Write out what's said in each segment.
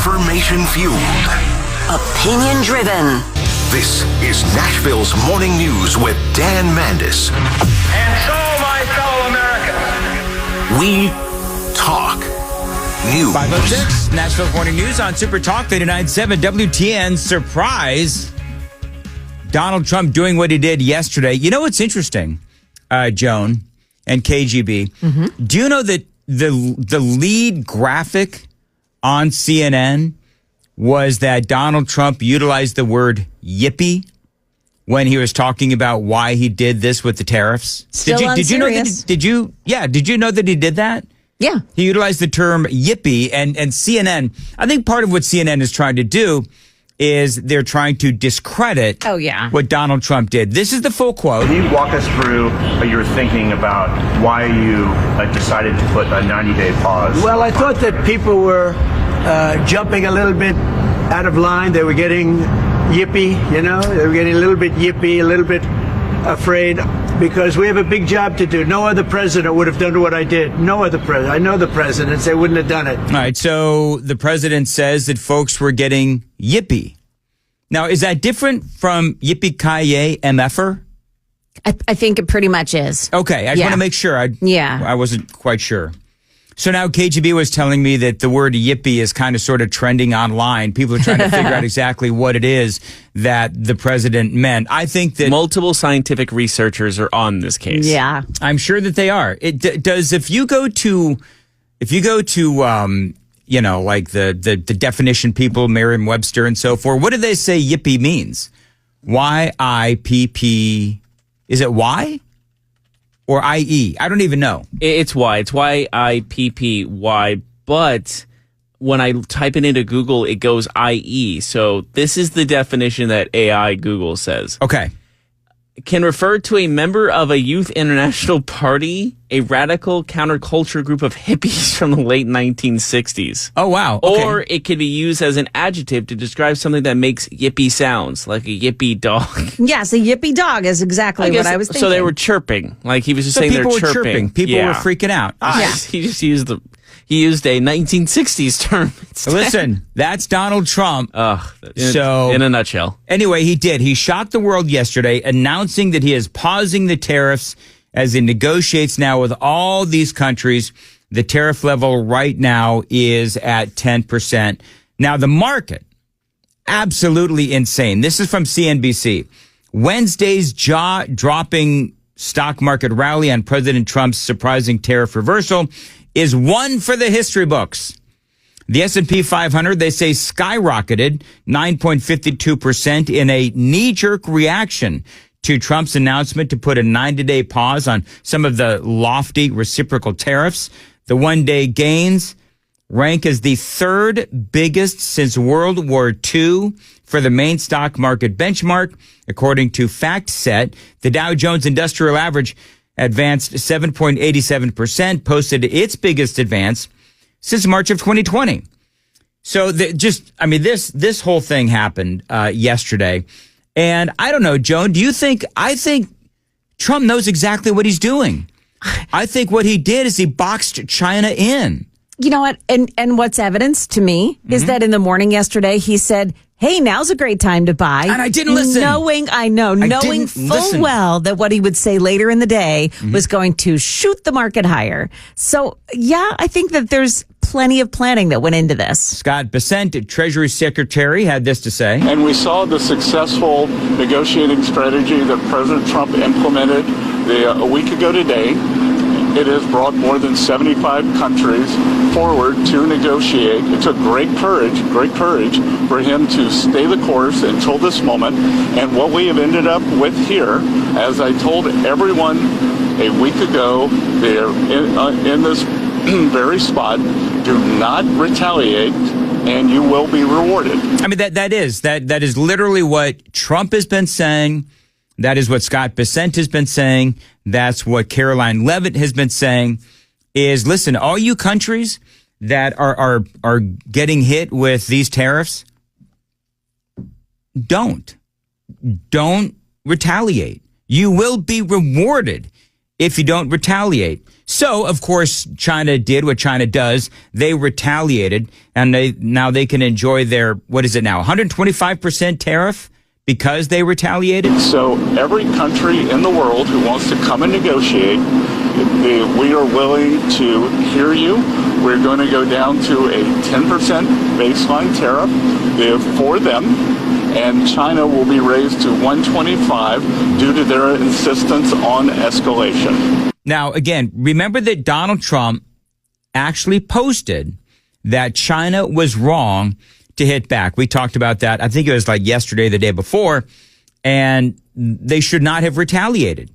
Information-fueled. Opinion-driven. This is Nashville's Morning News with Dan Mandis. And so, my fellow Americans, we talk news. 506, Nashville's Morning News on Super Talk 89.7 WTN. Surprise. Donald Trump doing what he did yesterday. You know what's interesting, Joan and KGB? Mm-hmm. Do you know that the lead graphic on CNN was that Donald Trump utilized the word yippie when he was talking about why he did this with the tariffs? Did you know that? Did you know that he did that? Yeah. He utilized the term yippie, and CNN, I think part of what CNN is trying to do is they're trying to discredit what Donald Trump did. This is the full quote. Can you walk us through your thinking about why you decided to put a 90-day pause? Well, I thought that people were jumping a little bit out of line. They were getting yippy, They were getting a little bit yippy, a little bit afraid, because we have a big job to do. No other president would have done what I did. No other president. I know the presidents. They wouldn't have done it. All right, so the president says that folks were getting yippy. Now, is that different from yippee-ki-yay MFer? I think it pretty much is. Okay, I just want to make sure. I wasn't quite sure. So now KGB was telling me that the word yippie is kind of sort of trending online. People are trying to figure out exactly what it is that the president meant. I think that multiple scientific researchers are on this case. Yeah, I'm sure that they are. It does. If you go to like the definition people, Merriam-Webster and so forth, what do they say yippie means? Y-I-P-P. Is it Y? Or I-E? I don't even know. It's Y. It's Y-I-P-P-Y. But when I type it into Google, it goes I-E. So this is the definition that AI Google says. Okay. Can refer to a member of a youth international party, a radical counterculture group of hippies from the late 1960s. Oh, wow. Okay. Or it can be used as an adjective to describe something that makes yippie sounds, like a yippie dog. Yes, a yippie dog is exactly what I was thinking. So they were chirping. Like he was just saying they're chirping. People were chirping. People were freaking out. He just used He used a 1960s term instead. Listen, that's Donald Trump. In a nutshell. Anyway, he did. He shocked the world yesterday, announcing that he is pausing the tariffs as he negotiates now with all these countries. The tariff level right now is at 10%. Now, the market, absolutely insane. This is from CNBC. Wednesday's jaw-dropping stock market rally on President Trump's surprising tariff reversal is one for the history books. The S&P 500, they say, skyrocketed 9.52% in a knee-jerk reaction to Trump's announcement to put a 90-day pause on some of the lofty reciprocal tariffs. The one-day gains rank as the third biggest since World War II for the main stock market benchmark. According to FactSet, the Dow Jones Industrial Average advanced 7.87%, posted its biggest advance since March of 2020. So this whole thing happened yesterday. And I don't know, Joan, I think Trump knows exactly what he's doing. I think what he did is he boxed China in. You know what? And what's evidence to me is that in the morning yesterday, he said, hey, now's a great time to buy. And I didn't listen. Knowing full well that what he would say later in the day was going to shoot the market higher. So, yeah, I think that there's plenty of planning that went into this. Scott Bessent, Treasury Secretary, had this to say. And we saw the successful negotiating strategy that President Trump implemented a week ago today. It has brought more than 75 countries forward to negotiate. It took great courage for him to stay the course until this moment. And what we have ended up with here, as I told everyone a week ago, they're in this very spot, do not retaliate, and you will be rewarded. I mean, that is literally what Trump has been saying. That is what Scott Bessent has been saying. That's what Caroline Leavitt has been saying is, listen, all you countries that are getting hit with these tariffs, don't retaliate. You will be rewarded if you don't retaliate. So, of course, China did what China does. They retaliated, and now they can enjoy their, what is it now, 125% tariff because they retaliated? So every country in the world who wants to come and negotiate, we are willing to hear you. We're going to go down to a 10% baseline tariff for them, and China will be raised to 125 due to their insistence on escalation. Now, again, remember that Donald Trump actually posted that China was wrong to hit back. We talked about that. I think it was like yesterday, the day before, and they should not have retaliated.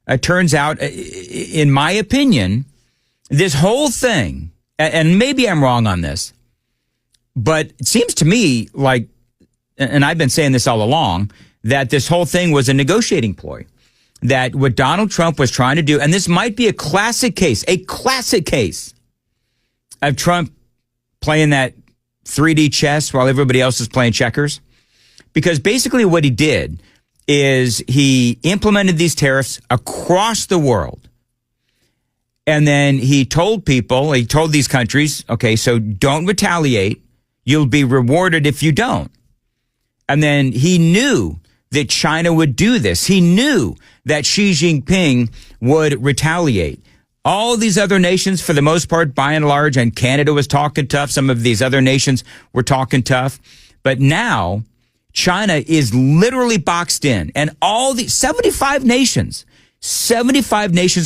It turns out, in my opinion, this whole thing, and maybe I'm wrong on this, but it seems to me like, and I've been saying this all along, that this whole thing was a negotiating ploy. That what Donald Trump was trying to do, and this might be a classic case of Trump playing that 3D chess while everybody else is playing checkers. Because basically what he did is he implemented these tariffs across the world. And then he told these countries, okay, so don't retaliate. You'll be rewarded if you don't. And then he knew that China would do this. He knew that Xi Jinping would retaliate. All these other nations, for the most part, by and large, and Canada was talking tough. Some of these other nations were talking tough. But now China is literally boxed in. And all the 75 nations,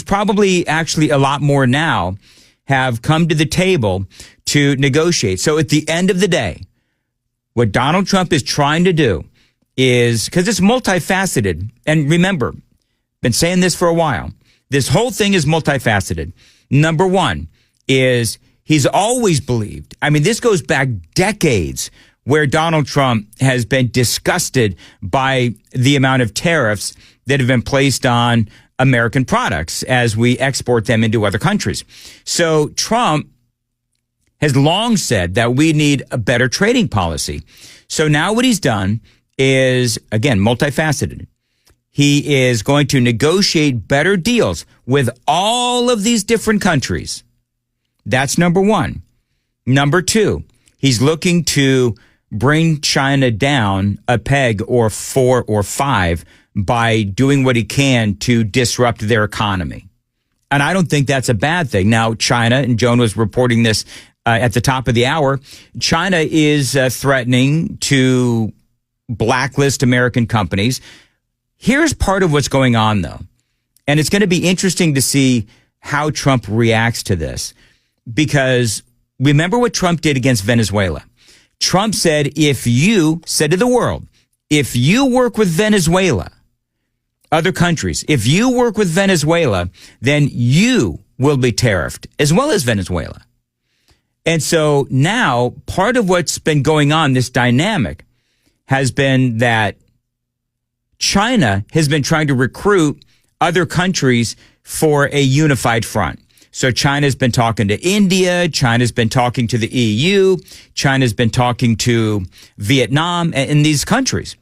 probably actually a lot more now, have come to the table to negotiate. So at the end of the day, what Donald Trump is trying to do is, because it's multifaceted, and remember, been saying this for a while, this whole thing is multifaceted. Number one is he's always believed, I mean, this goes back decades, where Donald Trump has been disgusted by the amount of tariffs that have been placed on American products as we export them into other countries. So Trump has long said that we need a better trading policy. So now what he's done is, again, multifaceted. He is going to negotiate better deals with all of these different countries. That's number one. Number two, he's looking to bring China down a peg or 4 or 5 by doing what he can to disrupt their economy. And I don't think that's a bad thing. Now, China, and Joan was reporting this at the top of the hour, China is threatening to blacklist American companies. Here's part of what's going on, though. And it's going to be interesting to see how Trump reacts to this. Because remember what Trump did against Venezuela. Trump said to the world, if you work with Venezuela, other countries, if you work with Venezuela, then you will be tariffed, as well as Venezuela. And so now part of what's been going on, this dynamic, has been that China has been trying to recruit other countries for a unified front. So China's been talking to India, China's been talking to the EU, China's been talking to Vietnam and these countries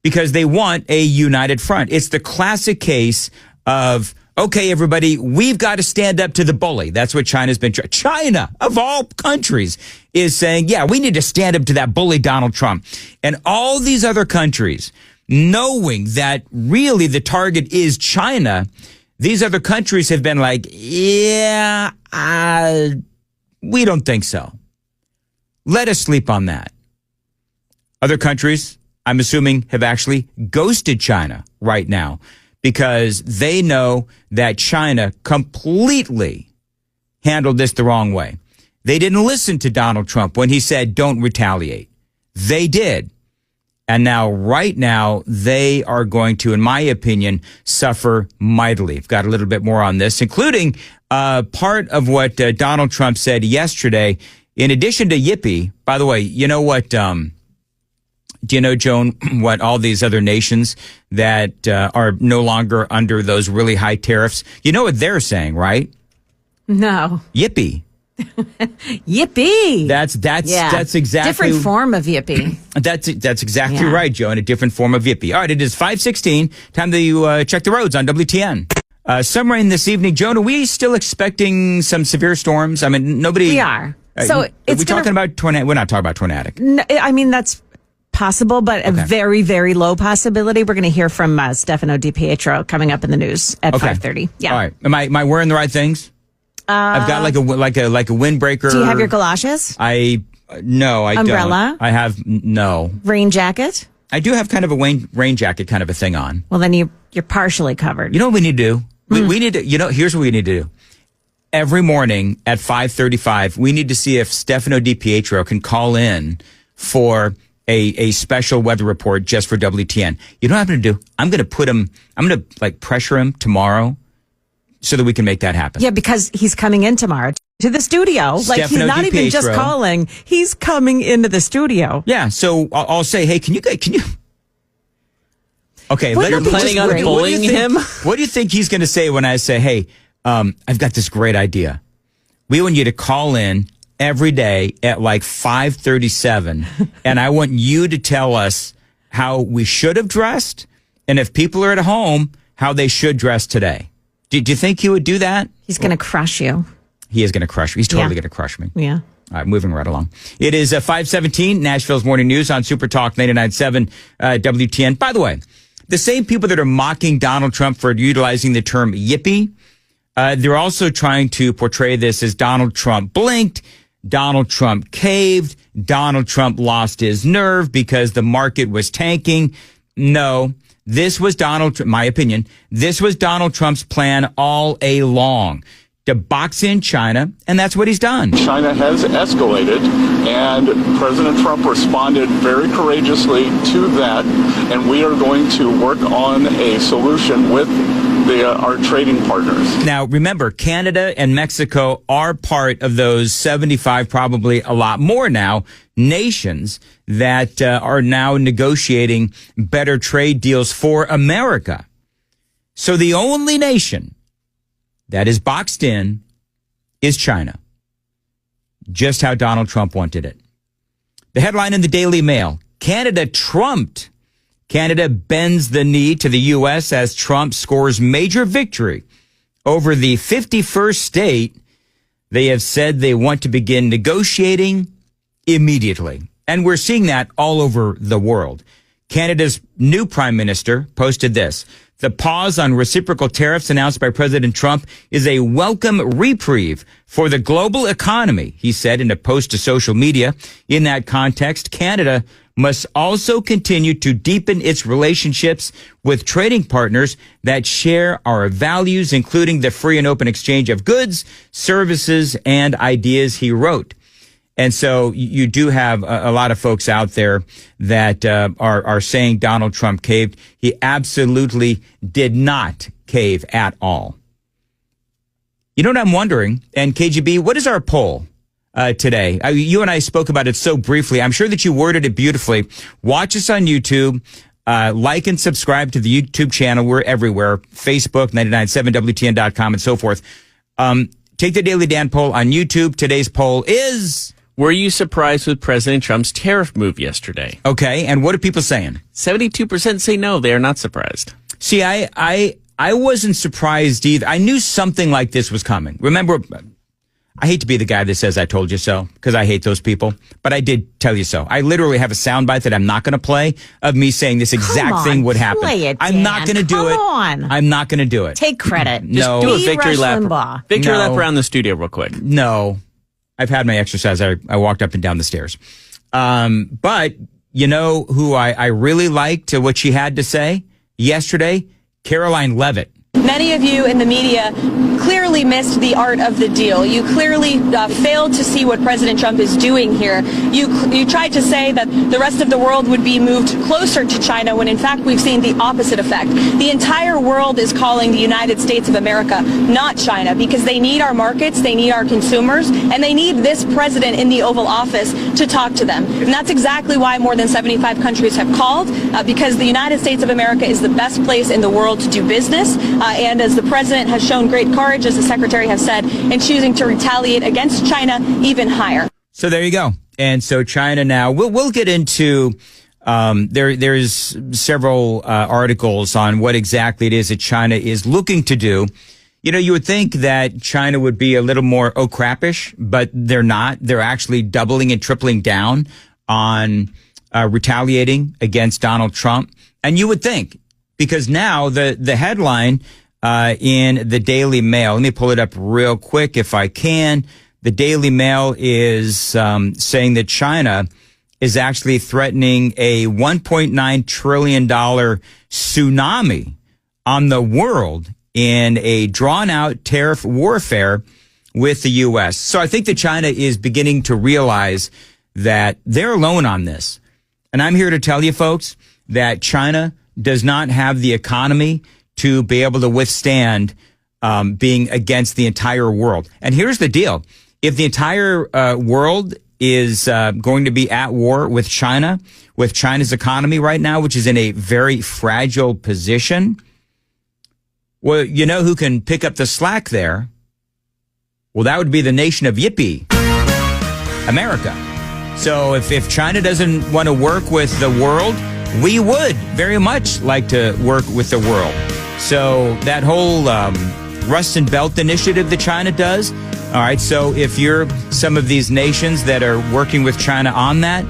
because they want a united front. It's the classic case of, okay, everybody, we've got to stand up to the bully. That's what China's been trying. China, of all countries, is saying, yeah, we need to stand up to that bully Donald Trump. And all these other countries, knowing that really the target is China, these other countries have been like, yeah, we don't think so. Let us sleep on that. Other countries, I'm assuming, have actually ghosted China right now because they know that China completely handled this the wrong way. They didn't listen to Donald Trump when he said, don't retaliate. They did. And now, right now, they are going to, in my opinion, suffer mightily. I've got a little bit more on this, including part of what Donald Trump said yesterday. In addition to Yippie, by the way, you know what? Do you know, Joan, what all these other nations that are no longer under those really high tariffs? You know what they're saying, right? No. Yippie. Yippee. That's exactly different form of yippee. That's exactly right, Joe, in a different form of yippee. All right, it is 5:16. Time to check the roads on WTN. Some rain this evening. Joan, are we still expecting some severe storms? I mean, nobody... We are. So are we talking about tornado? We're not talking about tornadic. No, I mean, that's possible, but a very, very low possibility. We're going to hear from Stefano DiPietro coming up in the news at 5:30. Yeah. All right. Am I wearing the right things? I've got like a windbreaker. Do you have your galoshes? No, I Umbrella? don't. I have no. Rain jacket? I do have kind of a rain jacket kind of a thing on. Well, then you're partially covered. You know what we need to do? We need to, here's what we need to do. Every morning at 5:35, we need to see if Stefano DiPietro can call in for a special weather report just for WTN. You know what I'm going to do? I'm going to pressure him tomorrow so that we can make that happen. Yeah, because he's coming in tomorrow to the studio. Stefano he's not DiPietro. even just calling. He's coming into the studio. Yeah, so I'll say, hey, can you? Okay, you're planning on bullying him? What do you think he's going to say when I say, hey, I've got this great idea. We want you to call in every day at like 5:37, and I want you to tell us how we should have dressed, and if people are at home, how they should dress today. Do you think he would do that? He's going to crush you. He is going to crush me. He's totally going to crush me. Yeah. All right, moving right along. It is 5:17, Nashville's Morning News on Super Talk 99.7 WTN. By the way, the same people that are mocking Donald Trump for utilizing the term yippie, they're also trying to portray this as Donald Trump blinked, Donald Trump caved, Donald Trump lost his nerve because the market was tanking. No, this was my opinion, this was Donald Trump's plan all along. To box in China, and that's what he's done. China has escalated, and President Trump responded very courageously to that, and we are going to work on a solution with our trading partners. Now, remember, Canada and Mexico are part of those 75, probably a lot more now, nations that are now negotiating better trade deals for America. So the only nation that is boxed in is China. Just how Donald Trump wanted it. The headline in the Daily Mail, Canada trumped. Canada bends the knee to the U.S. as Trump scores major victory over the 51st state. They have said they want to begin negotiating immediately. And we're seeing that all over the world. Canada's new prime minister posted this. The pause on reciprocal tariffs announced by President Trump is a welcome reprieve for the global economy, he said in a post to social media. In that context, Canada must also continue to deepen its relationships with trading partners that share our values, including the free and open exchange of goods, services, and ideas, he wrote. And so you do have a lot of folks out there that are saying Donald Trump caved. He absolutely did not cave at all. You know what I'm wondering? And KGB, what is our poll today? You and I spoke about it so briefly. I'm sure that you worded it beautifully. Watch us on YouTube. Like and subscribe to the YouTube channel. We're everywhere. Facebook, 997WTN.com, and so forth. Take the Daily Dan poll on YouTube. Today's poll is... Were you surprised with President Trump's tariff move yesterday? Okay, and what are people saying? 72% say no, they are not surprised. See, I wasn't surprised either. I knew something like this was coming. Remember, I hate to be the guy that says I told you so, because I hate those people, but I did tell you so. I literally have a soundbite that I'm not going to play of me saying this exact thing would happen. Play it, I'm not going to do it. I'm not going to do it. Take credit. No. Just do a victory lap. Victory No. lap around the studio real quick. No. I've had my exercise. I walked up and down the stairs. But you know who I really liked what she had to say yesterday? Caroline Leavitt. Many of you in the media clearly missed the art of the deal. You clearly failed to see what President Trump is doing here. You tried to say that the rest of the world would be moved closer to China when in fact we've seen the opposite effect. The entire world is calling the United States of America, not China, because they need our markets, they need our consumers, and they need this president in the Oval Office to talk to them. And that's exactly why more than 75 countries have called, because the United States of America is the best place in the world to do business. And as the president has shown great courage, as the secretary has said, in choosing to retaliate against China even higher. So there you go. And so China now, we'll get into There's several articles on what exactly it is that China is looking to do. You know, you would think that China would be a little more oh crappish, but they're not. They're actually doubling and tripling down on retaliating against Donald Trump. And you would think, because now the headline in the Daily Mail, let me pull it up real quick if I can. The Daily Mail is saying that China is actually threatening a $1.9 trillion tsunami on the world in a drawn-out tariff warfare with the U.S. So I think that China is beginning to realize that they're alone on this. And I'm here to tell you, folks, that China does not have the economy to be able to withstand being against the entire world. And here's the deal. If the entire world is going to be at war with China, with China's economy right now, which is in a very fragile position, well, you know who can pick up the slack there? Well, that would be the nation of Yippie, America. So if China doesn't want to work with the world, we would very much like to work with the world. So that whole Rust and Belt initiative that China does, all right, so if you're some of these nations that are working with China on that,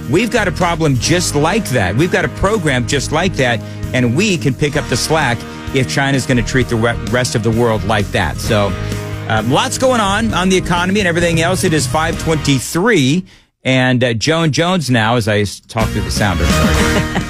we've got a problem just like that. We've got a program just like that, and we can pick up the slack if China's going to treat the rest of the world like that. So lots going on the economy and everything else. It is 5:23, and Joan Jones now, as I talk through the sounder. Sorry.